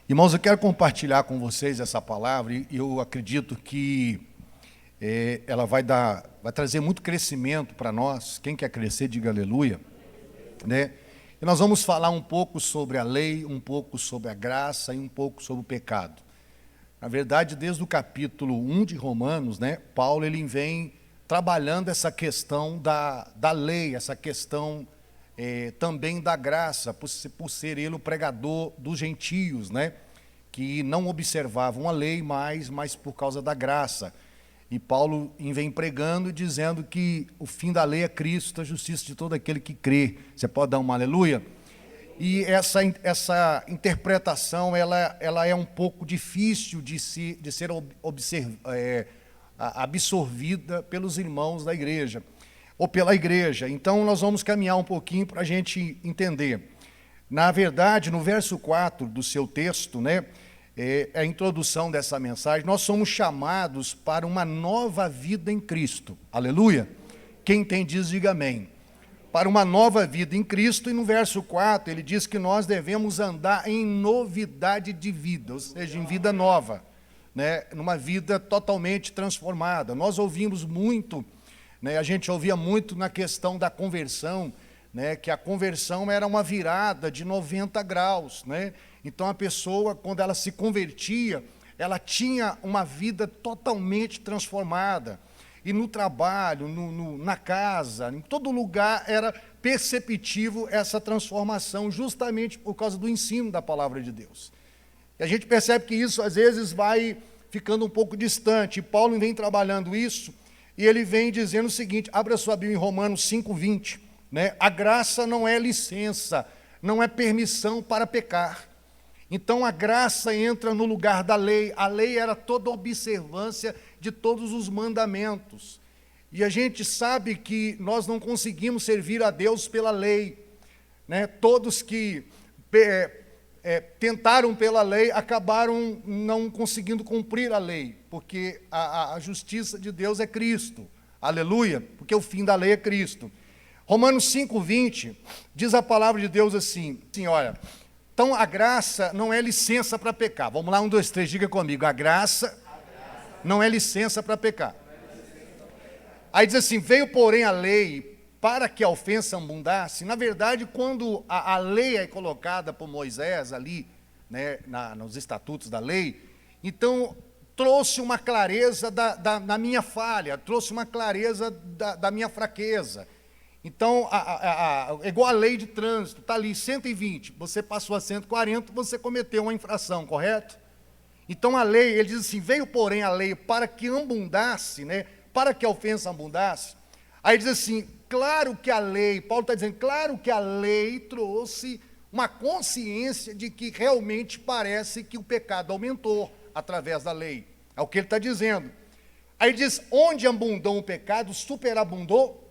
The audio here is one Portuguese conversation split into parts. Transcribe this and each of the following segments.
Irmãos, eu quero compartilhar com vocês essa palavra e eu acredito que ela vai trazer muito crescimento para nós. Quem quer crescer, diga aleluia. Né? E nós vamos falar um pouco sobre a lei, um pouco sobre a graça e um pouco sobre o pecado. Na verdade, desde o capítulo 1 de Romanos, né, Paulo ele vem trabalhando essa questão da lei, essa questão também da graça, por ser ele o pregador dos gentios, né, que não observavam a lei mas por causa da graça. E Paulo vem pregando e dizendo que o fim da lei é Cristo, a justiça de todo aquele que crê. Você pode dar uma aleluia? E essa interpretação ela é um pouco difícil de ser absorvida pelos irmãos da igreja, ou pela igreja. Então nós vamos caminhar um pouquinho para a gente entender. Na verdade, no verso 4 do seu texto, né, a introdução dessa mensagem, nós somos chamados para uma nova vida em Cristo. Aleluia? Quem tem diz, diga amém. Para uma nova vida em Cristo, e no verso 4 ele diz que nós devemos andar em novidade de vida, ou seja, em vida nova, né? Numa vida totalmente transformada. Nós ouvimos muito, né? A gente ouvia muito na questão da conversão, né? Que a conversão era uma virada de 90 graus, né? Então a pessoa, quando ela se convertia, ela tinha uma vida totalmente transformada. E no trabalho, na casa, em todo lugar era perceptível essa transformação, justamente por causa do ensino da palavra de Deus. E a gente percebe que isso, às vezes, vai ficando um pouco distante. E Paulo vem trabalhando isso, e ele vem dizendo o seguinte, abra sua Bíblia em Romanos 5:20, né? A graça não é licença, não é permissão para pecar. Então a graça entra no lugar da lei. A lei era toda observância de todos os mandamentos. E a gente sabe que nós não conseguimos servir a Deus pela lei, né? Todos que tentaram pela lei acabaram não conseguindo cumprir a lei, porque a justiça de Deus é Cristo. Aleluia, porque o fim da lei é Cristo. Romanos 5:20 diz a palavra de Deus assim, olha, então a graça não é licença para pecar. Vamos lá, 1, 2, 3, diga comigo, a graça não é licença para pecar. Aí diz assim, veio porém a lei para que a ofensa abundasse. Na verdade, quando a lei é colocada por Moisés ali, né, nos estatutos da lei, então trouxe uma clareza da minha falha, trouxe uma clareza da minha fraqueza. Então, é igual a lei de trânsito, está ali 120, você passou a 140, você cometeu uma infração, correto? Então a lei, ele diz assim, veio porém a lei para que abundasse, né? Para que a ofensa abundasse. Aí diz assim, claro que a lei, Paulo está dizendo, claro que a lei trouxe uma consciência de que realmente parece que o pecado aumentou através da lei. É o que ele está dizendo. Aí diz, onde abundou o pecado, superabundou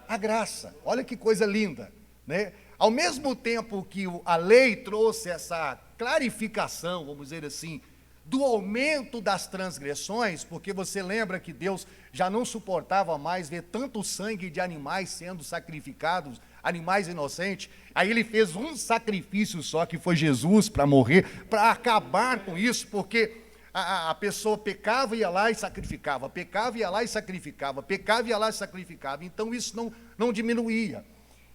a graça. Olha que coisa linda, né? Ao mesmo tempo que a lei trouxe essa clarificação, vamos dizer assim, do aumento das transgressões, porque você lembra que Deus já não suportava mais ver tanto sangue de animais sendo sacrificados, animais inocentes, aí ele fez um sacrifício só, que foi Jesus, para morrer, para acabar com isso, porque a pessoa pecava e ia lá e sacrificava, pecava e ia lá e sacrificava, pecava e ia lá e sacrificava, então isso não diminuía.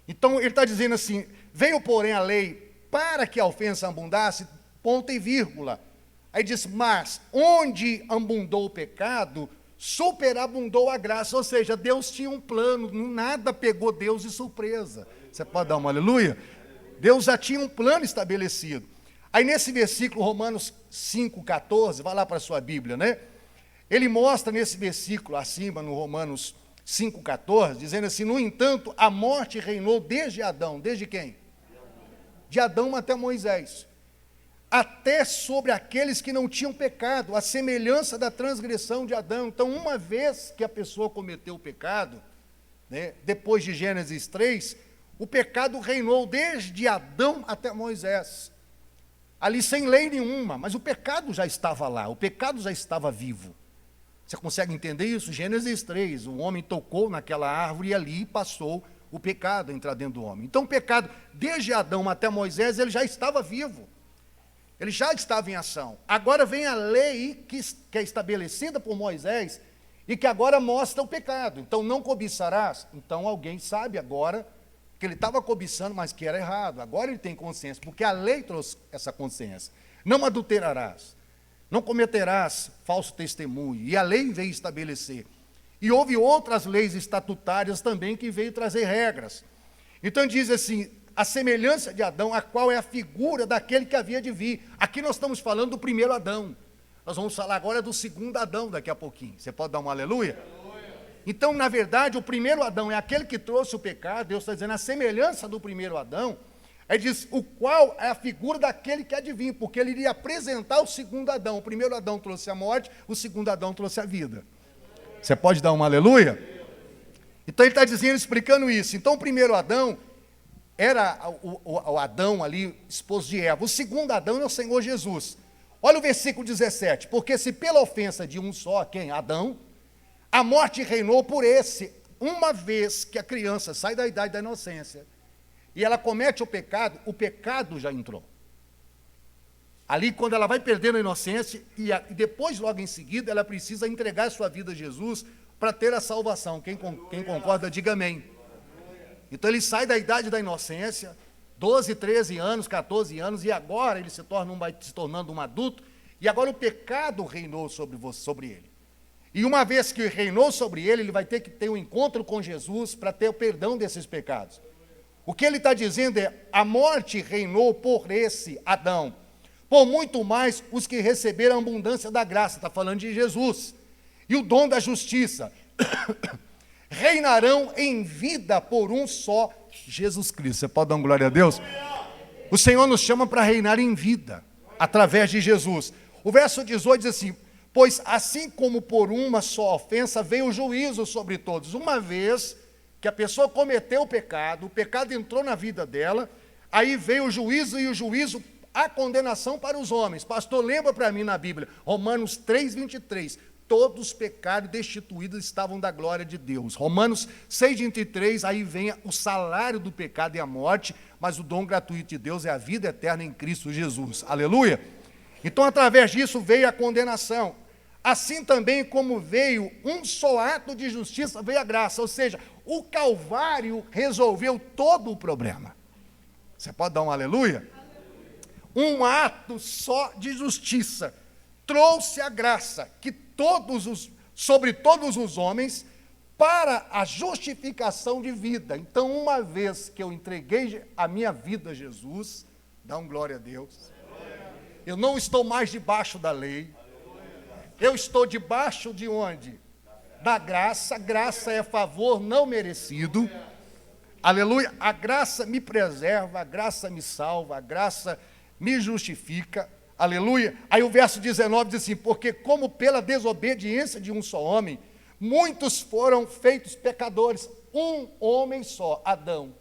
Então ele está dizendo assim, veio porém a lei para que a ofensa abundasse, ponto e vírgula. Aí diz, mas onde abundou o pecado, superabundou a graça, ou seja, Deus tinha um plano, nada pegou Deus de surpresa. Você pode dar uma aleluia? Deus já tinha um plano estabelecido. Aí nesse versículo, Romanos 5,14, vai lá para a sua Bíblia, né? Ele mostra nesse versículo acima, no Romanos 5,14, dizendo assim, no entanto, a morte reinou desde Adão, desde quem? De Adão até Moisés. Até sobre aqueles que não tinham pecado, a semelhança da transgressão de Adão. Então, uma vez que a pessoa cometeu o pecado, né, depois de Gênesis 3, o pecado reinou desde Adão até Moisés. Ali sem lei nenhuma, mas o pecado já estava lá, o pecado já estava vivo. Você consegue entender isso? Gênesis 3, o homem tocou naquela árvore e ali passou o pecado a entrar dentro do homem. Então o pecado, desde Adão até Moisés, ele já estava vivo. Ele já estava em ação. Agora vem a lei que é estabelecida por Moisés e que agora mostra o pecado. Então, não cobiçarás. Então, alguém sabe agora que ele estava cobiçando, mas que era errado. Agora ele tem consciência, porque a lei trouxe essa consciência. Não adulterarás, não cometerás falso testemunho. E a lei veio estabelecer. E houve outras leis estatutárias também que veio trazer regras. Então diz assim, a semelhança de Adão, a qual é a figura daquele que havia de vir. Aqui nós estamos falando do primeiro Adão. Nós vamos falar agora do segundo Adão daqui a pouquinho. Você pode dar um aleluia? Então, na verdade, o primeiro Adão é aquele que trouxe o pecado. Deus está dizendo, a semelhança do primeiro Adão, aí diz, o qual é a figura daquele que há de vir, porque ele iria apresentar o segundo Adão. O primeiro Adão trouxe a morte, o segundo Adão trouxe a vida. Você pode dar um aleluia? Então ele está dizendo, explicando isso. Então o primeiro Adão era o Adão ali, esposo de Eva. O segundo Adão é o Senhor Jesus. Olha o versículo 17. Porque se pela ofensa de um só, quem? Adão, a morte reinou por esse, uma vez que a criança sai da idade da inocência e ela comete o pecado já entrou. Ali, quando ela vai perdendo a inocência, e depois, logo em seguida, ela precisa entregar sua vida a Jesus para ter a salvação. Quem concorda, diga amém. Então, ele sai da idade da inocência, 12, 13 anos, 14 anos, e agora ele vai se tornando um adulto, e agora o pecado reinou sobre ele. E uma vez que reinou sobre ele, ele vai ter que ter um encontro com Jesus para ter o perdão desses pecados. O que ele está dizendo é, a morte reinou por esse Adão, por muito mais os que receberam a abundância da graça, está falando de Jesus, e o dom da justiça, reinarão em vida por um só, Jesus Cristo. Você pode dar uma glória a Deus? O Senhor nos chama para reinar em vida, através de Jesus. O verso 18 diz assim, pois assim como por uma só ofensa veio o juízo sobre todos, uma vez que a pessoa cometeu o pecado entrou na vida dela, aí veio o juízo, e o juízo, a condenação para os homens. Pastor, lembra para mim na Bíblia, Romanos 3:23, todos pecados destituídos estavam da glória de Deus. Romanos 6:23, aí vem o salário do pecado e a morte, mas o dom gratuito de Deus é a vida eterna em Cristo Jesus. Aleluia? Então, através disso veio a condenação. Assim também como veio um só ato de justiça, veio a graça. Ou seja, o Calvário resolveu todo o problema. Você pode dar um aleluia? Um ato só de justiça trouxe a graça que sobre todos os homens para a justificação de vida. Então, uma vez que eu entreguei a minha vida a Jesus, dá um glória a Deus. Eu não estou mais debaixo da lei. Eu estou debaixo de onde? Da graça. Graça é favor não merecido. Aleluia. A graça me preserva, a graça me salva, a graça me justifica. Aleluia. Aí o verso 19 diz assim, porque como pela desobediência de um só homem, muitos foram feitos pecadores. Um homem só, Adão,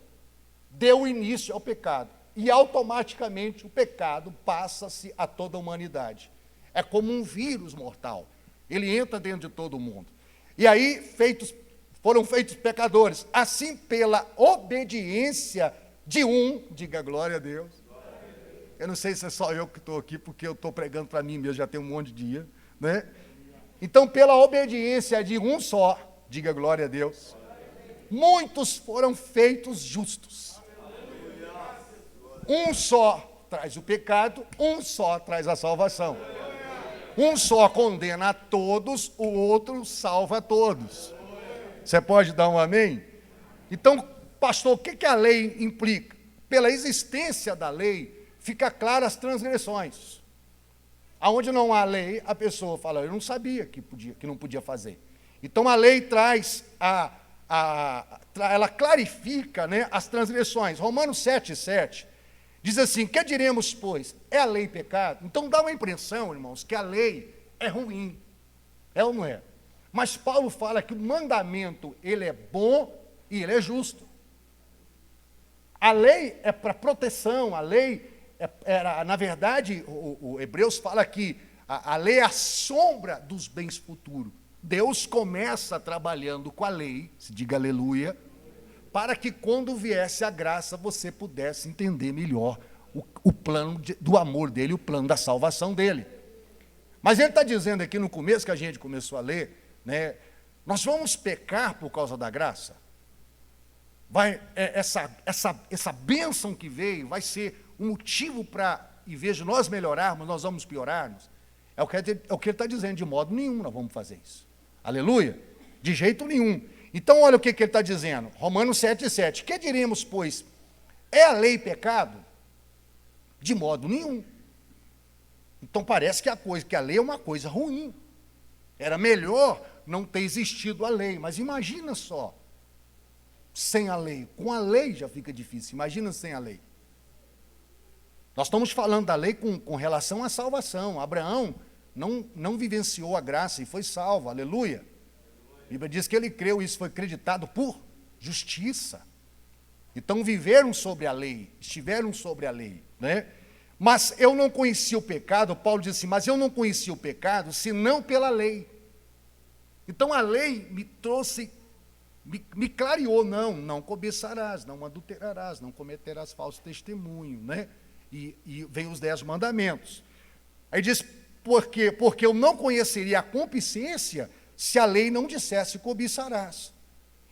deu início ao pecado. E automaticamente o pecado passa-se a toda a humanidade. É como um vírus mortal. Ele entra dentro de todo mundo. E aí foram feitos pecadores. Assim, pela obediência de um, diga glória a Deus. Eu não sei se é só eu que estou aqui, porque eu estou pregando para mim mesmo, já tem um monte de dia, né? Então, pela obediência de um só, diga glória a Deus, muitos foram feitos justos. Um só traz o pecado, um só traz a salvação. Um só condena a todos, o outro salva a todos. Você pode dar um amém? Então, pastor, o que a lei implica? Pela existência da lei, fica clara as transgressões. Aonde não há lei, a pessoa fala, eu não sabia que não podia fazer. Então a lei traz, ela clarifica, né, as transgressões. Romanos 7:7 diz assim, que diremos, pois? É a lei pecado? Então dá uma impressão, irmãos, que a lei é ruim. É ou não é? Mas Paulo fala que o mandamento, ele é bom e ele é justo. A lei é para proteção, a lei na verdade, o Hebreus fala que a lei é a sombra dos bens futuros. Deus começa trabalhando com a lei, se diga aleluia, para que quando viesse a graça, você pudesse entender melhor o plano do amor dele, o plano da salvação dele. Mas ele está dizendo aqui no começo, que a gente começou a ler, né, nós vamos pecar por causa da graça? Essa bênção que veio vai ser um motivo para, em vez de nós melhorarmos, nós vamos piorarmos? É o que ele está dizendo, de modo nenhum nós vamos fazer isso. Aleluia? De jeito nenhum. Então, olha o que ele está dizendo. Romanos 7,7. Que diremos, pois? É a lei pecado? De modo nenhum. Então, parece que a lei é uma coisa ruim. Era melhor não ter existido a lei. Mas imagina só, sem a lei. Com a lei já fica difícil. Imagina sem a lei. Nós estamos falando da lei com relação à salvação. Abraão não vivenciou a graça e foi salvo. Aleluia. A Bíblia diz que ele creu, isso foi acreditado por justiça. Então viveram sobre a lei, estiveram sobre a lei, né? Mas eu não conhecia o pecado, Paulo disse assim, mas eu não conhecia o pecado senão pela lei. Então a lei me trouxe, me clareou, não cobiçarás, não adulterarás, não cometerás falso testemunho, né? E vem os 10 mandamentos. Aí diz, porque eu não conheceria a concupiscência se a lei não dissesse cobiçarás.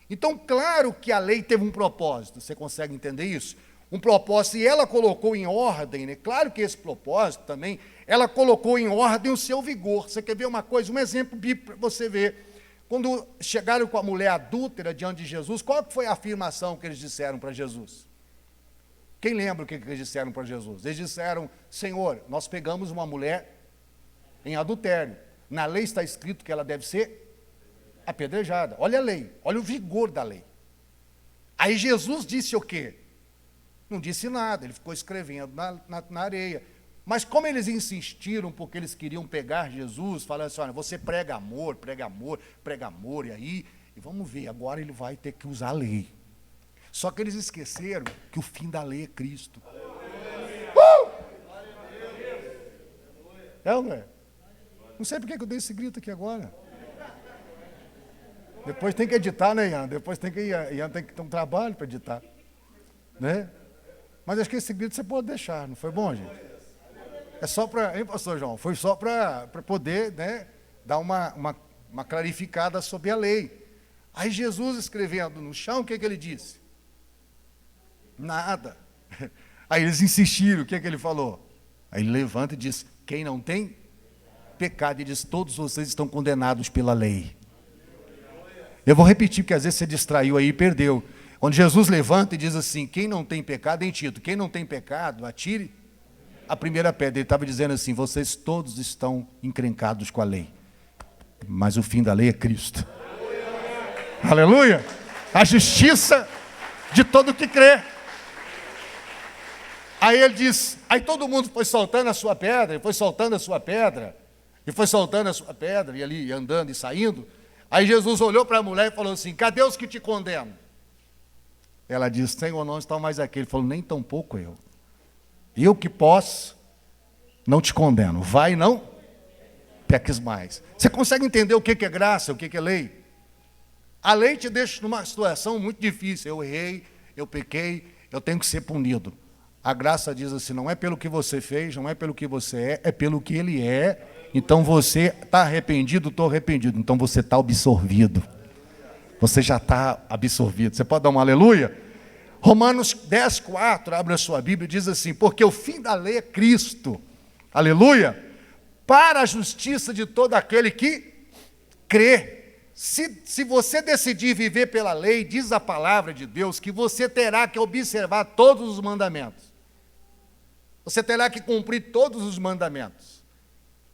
Então, claro que a lei teve um propósito, você consegue entender isso? Um propósito, e ela colocou em ordem, né? Claro que esse propósito também, ela colocou em ordem o seu vigor. Você quer ver uma coisa, um exemplo bíblico para você ver. Quando chegaram com a mulher adúltera diante de Jesus, qual foi a afirmação que eles disseram para Jesus? Quem lembra o que eles disseram para Jesus? Eles disseram, Senhor, nós pegamos uma mulher em adultério. Na lei está escrito que ela deve ser apedrejada. Olha a lei, olha o vigor da lei. Aí Jesus disse o quê? Não disse nada, ele ficou escrevendo na areia. Mas como eles insistiram, porque eles queriam pegar Jesus, falando assim, olha, você prega amor, e aí, e vamos ver, agora ele vai ter que usar a lei. Só que eles esqueceram que o fim da lei é Cristo. É ou não é? Não sei porque que eu dei esse grito aqui agora. Depois tem que editar, né, Ian? Depois Ian tem que ter um trabalho para editar. Né? Mas acho que esse grito você pode deixar, não foi bom, gente? É só para, hein, pastor João? Foi só para poder, né, dar uma clarificada sobre a lei. Aí Jesus escrevendo no chão, o que ele disse? Nada. Aí eles insistiram, o que ele falou? Aí ele levanta e diz, quem não tem pecado, ele diz, todos vocês estão condenados pela lei. Eu vou repetir, porque às vezes você distraiu aí e perdeu. Quando Jesus levanta e diz assim, quem não tem pecado, em Tito, quem não tem pecado, atire a primeira pedra. Ele estava dizendo assim, vocês todos estão encrencados com a lei, mas o fim da lei é Cristo. Aleluia! A justiça de todo que crê. Aí ele diz, aí todo mundo foi soltando a sua pedra, e foi soltando a sua pedra, e ali andando e saindo. Aí Jesus olhou para a mulher e falou assim, cadê os que te condenam? Ela disse, Senhor, não estão mais aqui. Ele falou, nem tão pouco eu. Eu que posso, não te condeno. Vai e não peques mais. Você consegue entender o que é graça, o que é lei? A lei te deixa numa situação muito difícil. Eu errei, eu pequei, eu tenho que ser punido. A graça diz assim, não é pelo que você fez, não é pelo que você é pelo que ele é. Então você está arrependido, estou arrependido. Então você está absorvido. Você já está absorvido. Você pode dar um aleluia? Romanos 10,4, abre a sua Bíblia e diz assim, porque o fim da lei é Cristo. Aleluia? Para a justiça de todo aquele que crê. Se você decidir viver pela lei, diz a palavra de Deus, que você terá que observar todos os mandamentos. Você terá que cumprir todos os mandamentos.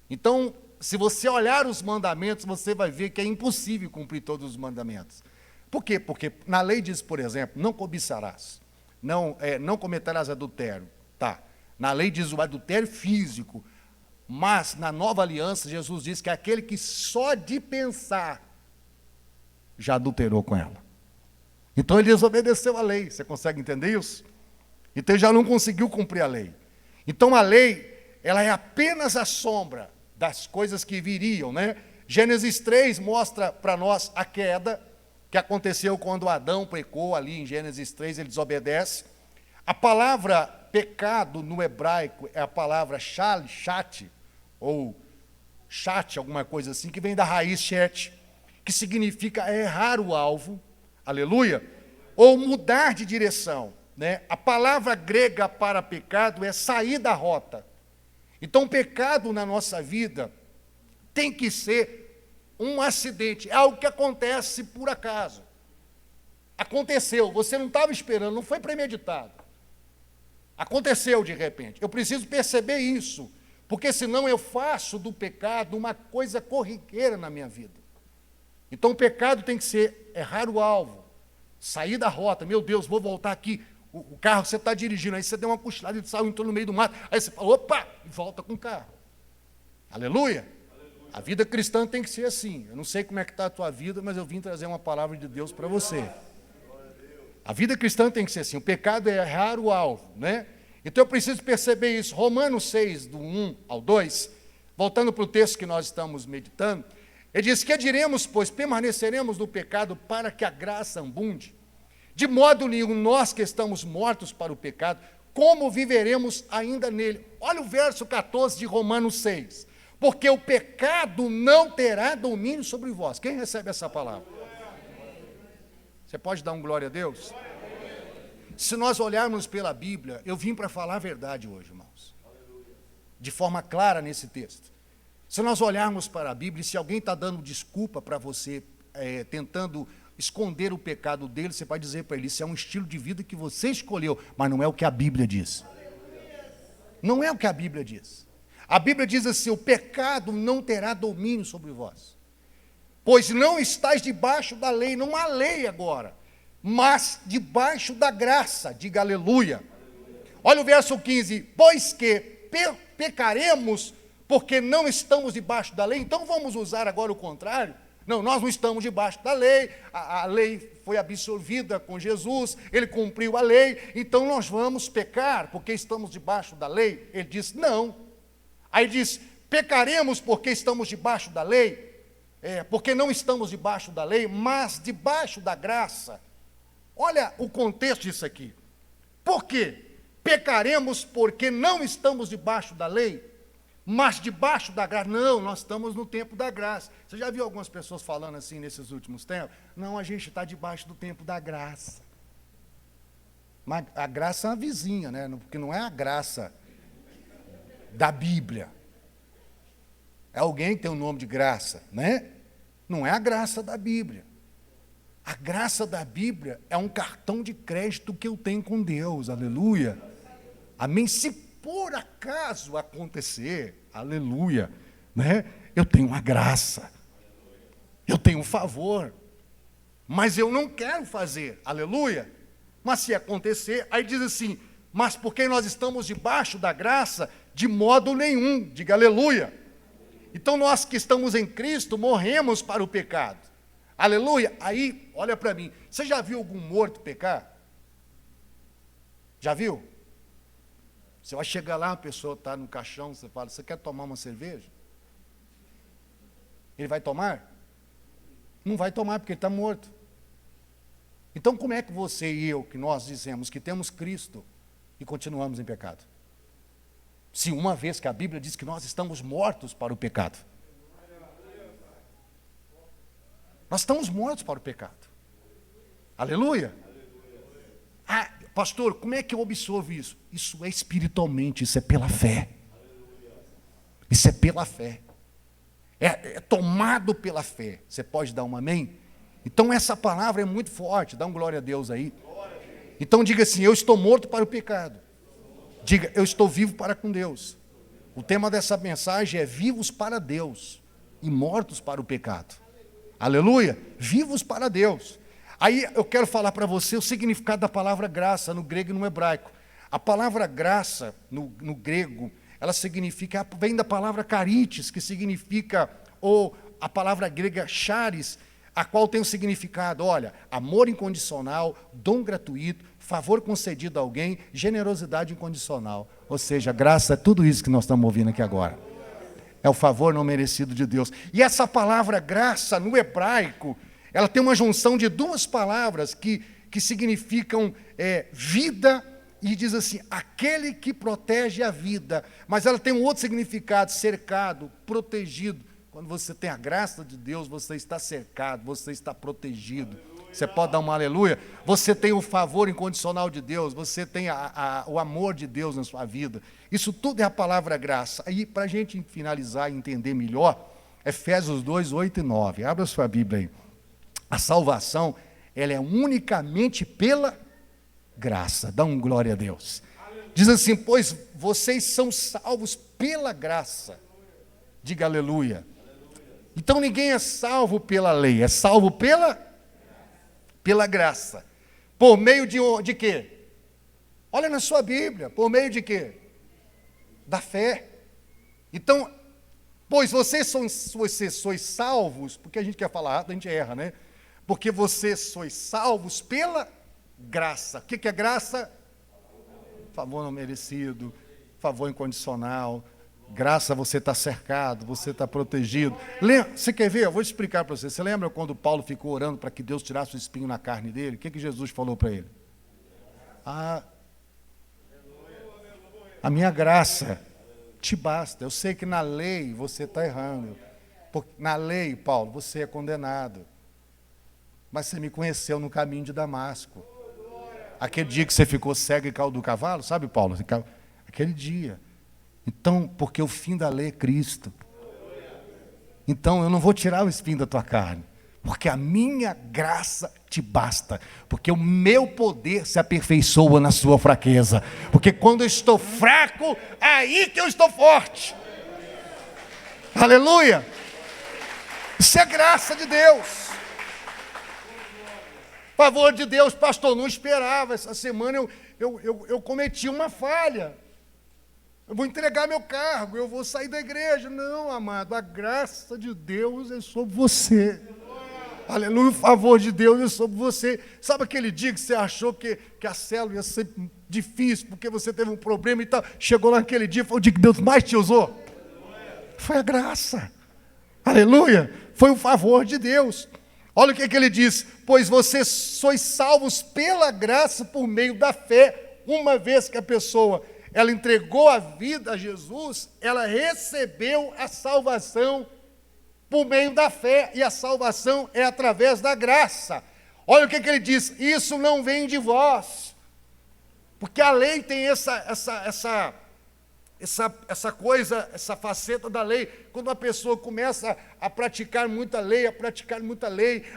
Então, se você olhar os mandamentos, você vai ver que é impossível cumprir todos os mandamentos. Por quê? Porque na lei diz, por exemplo, não cobiçarás, não cometerás adultério. Tá. Na lei diz o adultério físico, mas na nova aliança, Jesus diz que é aquele que só de pensar já adulterou com ela. Então ele desobedeceu a lei, você consegue entender isso? Então ele já não conseguiu cumprir a lei. Então a lei, ela é apenas a sombra das coisas que viriam, né? Gênesis 3 mostra para nós a queda que aconteceu quando Adão pecou ali em Gênesis 3, ele desobedece. A palavra pecado no hebraico é a palavra chat, ou chat, alguma coisa assim, que vem da raiz chet, que significa errar o alvo, aleluia, ou mudar de direção, né? A palavra grega para pecado é sair da rota. Então, pecado na nossa vida tem que ser um acidente, é algo que acontece por acaso. Aconteceu, você não estava esperando, não foi premeditado. Aconteceu de repente. Eu preciso perceber isso, porque senão eu faço do pecado uma coisa corriqueira na minha vida. Então o pecado tem que ser errar o alvo, sair da rota. Meu Deus, vou voltar aqui. O carro você está dirigindo, aí você deu uma cochilada e saiu, entrou no meio do mato. Aí você fala, opa, e volta com o carro. Aleluia. A vida cristã tem que ser assim. Eu não sei como é que está a tua vida, mas eu vim trazer uma palavra de Deus para você. A vida cristã tem que ser assim. O pecado é errar o alvo, né? Então eu preciso perceber isso. Romanos 6, do 1 ao 2, voltando para o texto que nós estamos meditando, ele diz: que diremos, pois, permaneceremos no pecado para que a graça abunde? De modo nenhum, nós que estamos mortos para o pecado, como viveremos ainda nele? Olha o verso 14 de Romanos 6. Porque o pecado não terá domínio sobre vós. Quem recebe essa palavra? Você pode dar um glória a Deus? Se nós olharmos pela Bíblia, eu vim para falar a verdade hoje, irmãos. De forma clara nesse texto. Se nós olharmos para a Bíblia, e se alguém está dando desculpa para você, tentando esconder o pecado dele, você pode dizer para ele: isso é um estilo de vida que você escolheu, mas não é o que a Bíblia diz. Não é o que a Bíblia diz. A Bíblia diz assim: o pecado não terá domínio sobre vós, pois não estáis debaixo da lei, não há lei agora, mas debaixo da graça. Diga aleluia. Olha o verso 15: pois que pecaremos porque não estamos debaixo da lei. Então vamos usar agora o contrário. Não, nós não estamos debaixo da lei, a lei foi absolvida com Jesus, ele cumpriu a lei, então nós vamos pecar porque estamos debaixo da lei? Ele diz não. Aí diz: pecaremos porque estamos debaixo da lei, porque não estamos debaixo da lei, mas debaixo da graça. Olha o contexto disso aqui. Por quê? Pecaremos porque não estamos debaixo da lei, mas debaixo da graça. Não, nós estamos no tempo da graça. Você já viu algumas pessoas falando assim nesses últimos tempos? Não, a gente está debaixo do tempo da graça. Mas a graça é uma vizinha, né? Porque não é a graça da Bíblia. É alguém que tem o nome de graça, né? Não é a graça da Bíblia. A graça da Bíblia é um cartão de crédito que eu tenho com Deus, aleluia. Amém? Se por acaso acontecer, aleluia, né? Eu tenho uma graça, eu tenho um favor, mas eu não quero fazer, aleluia. Mas se acontecer, aí diz assim: mas porque nós estamos debaixo da graça, de modo nenhum, diga aleluia. Então nós que estamos em Cristo, morremos para o pecado, aleluia. Aí, olha para mim, você já viu algum morto pecar? Já viu? Você vai chegar lá, a pessoa está no caixão, você fala: você quer tomar uma cerveja? Ele vai tomar? Não vai tomar, porque ele está morto. Então como é que você e eu, que nós dizemos que temos Cristo e continuamos em pecado? Se uma vez que a Bíblia diz que nós estamos mortos para o pecado. Nós estamos mortos para o pecado. Aleluia. Ah, pastor, como é que eu absolvo isso? Isso é espiritualmente, isso é pela fé. Isso é pela fé. É tomado pela fé. Você pode dar um amém? Então essa palavra é muito forte. Dá um glória a Deus aí. Então diga assim: eu estou morto para o pecado. Diga: eu estou vivo para com Deus. O tema dessa mensagem é vivos para Deus e mortos para o pecado. Aleluia. Vivos para Deus. Aí eu quero falar para você o significado da palavra graça no grego e no hebraico. A palavra graça no grego, ela significa, vem da palavra carites, que significa, ou a palavra grega charis, a qual tem o significado, olha, amor incondicional, dom gratuito, favor concedido a alguém, generosidade incondicional. Ou seja, graça é tudo isso que nós estamos ouvindo aqui agora. É o favor não merecido de Deus. E essa palavra graça no hebraico, ela tem uma junção de duas palavras que significam vida e diz assim, aquele que protege a vida. Mas ela tem um outro significado, cercado, protegido. Quando você tem a graça de Deus, você está cercado, você está protegido. Você pode dar uma aleluia? Você tem o favor incondicional de Deus, você tem o amor de Deus na sua vida. Isso tudo é a palavra graça. Aí, para a gente finalizar e entender melhor, Efésios 2, 8 e 9. Abra sua Bíblia aí. A salvação, ela é unicamente pela graça. Dá um glória a Deus. Diz assim, pois vocês são salvos pela graça. Diga aleluia. Então ninguém é salvo pela lei, é salvo pela graça. Por meio de quê? Olha na sua Bíblia, por meio de quê? Da fé. Então, pois vocês sois salvos, porque a gente quer falar rápido, a gente erra, né? Porque vocês sois salvos pela graça. O que é graça? Favor não merecido, favor incondicional. Graça, você está cercado, você está protegido. Você quer ver? Eu vou explicar para você. Você lembra quando Paulo ficou orando para que Deus tirasse o espinho na carne dele? O que Jesus falou para ele? A minha graça te basta. Eu sei que na lei você está errando. Porque na lei, Paulo, você é condenado. Mas você me conheceu no caminho de Damasco. Aquele dia que você ficou cego e caiu do cavalo, sabe, Paulo? Aquele dia. Então, porque o fim da lei é Cristo. Então, eu não vou tirar o espinho da tua carne, porque a minha graça te basta, porque o meu poder se aperfeiçoa na sua fraqueza, porque quando eu estou fraco, é aí que eu estou forte. Aleluia! Isso é graça de Deus. Favor de Deus, pastor, não esperava. Essa semana eu cometi uma falha. Eu vou entregar meu cargo, eu vou sair da igreja. Não, amado, a graça de Deus é sobre você. Aleluia, o favor de Deus é sobre você. Sabe aquele dia que você achou que a célula ia ser difícil, porque você teve um problema e tal? Chegou lá naquele dia, foi o dia que Deus mais te usou. Foi a graça. Aleluia, foi o favor de Deus. Olha o que ele diz, pois vocês sois salvos pela graça por meio da fé, uma vez que a pessoa ela entregou a vida a Jesus, ela recebeu a salvação por meio da fé, e a salvação é através da graça. Olha o que ele diz, isso não vem de vós, porque a lei tem essa coisa, essa faceta da lei. Quando a pessoa começa a praticar muita lei,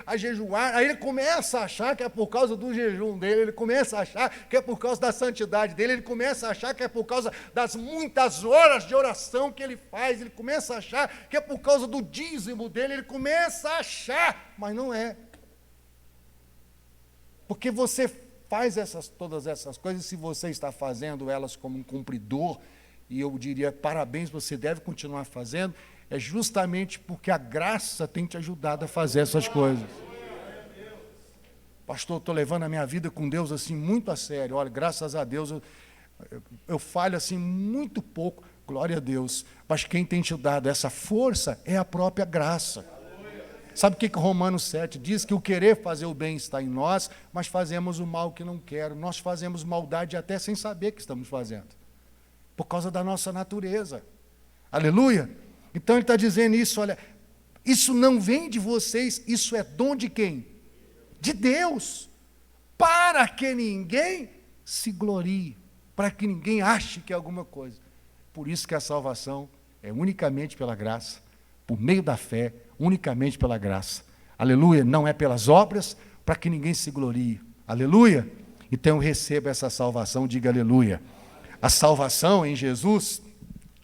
a jejuar, aí ele começa a achar que é por causa do jejum dele, ele começa a achar que é por causa da santidade dele, ele começa a achar que é por causa das muitas horas de oração que ele faz, ele começa a achar que é por causa do dízimo dele, ele começa a achar, mas não é. Porque você faz todas essas coisas, se você está fazendo elas como um cumpridor, e eu diria, parabéns, você deve continuar fazendo, é justamente porque a graça tem te ajudado a fazer essas coisas. Pastor, estou levando a minha vida com Deus assim muito a sério. Olha, graças a Deus, eu falho assim muito pouco, glória a Deus. Mas quem tem te dado essa força é a própria graça. Sabe o que Romanos 7 diz? Que o querer fazer o bem está em nós, mas fazemos o mal que não quero. Nós fazemos maldade até sem saber que estamos fazendo, por causa da nossa natureza. Aleluia? Então ele está dizendo isso, olha, isso não vem de vocês, isso é dom de quem? De Deus, para que ninguém se glorie, para que ninguém ache que é alguma coisa. Por isso que a salvação é unicamente pela graça, por meio da fé, unicamente pela graça. Aleluia? Não é pelas obras, para que ninguém se glorie. Aleluia? Então eu recebo essa salvação, diga aleluia. A salvação em Jesus,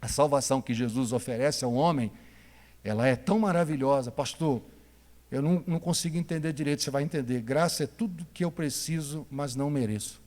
a salvação que Jesus oferece ao homem, ela é tão maravilhosa. Pastor, eu não consigo entender direito, você vai entender. Graça é tudo que eu preciso, mas não mereço.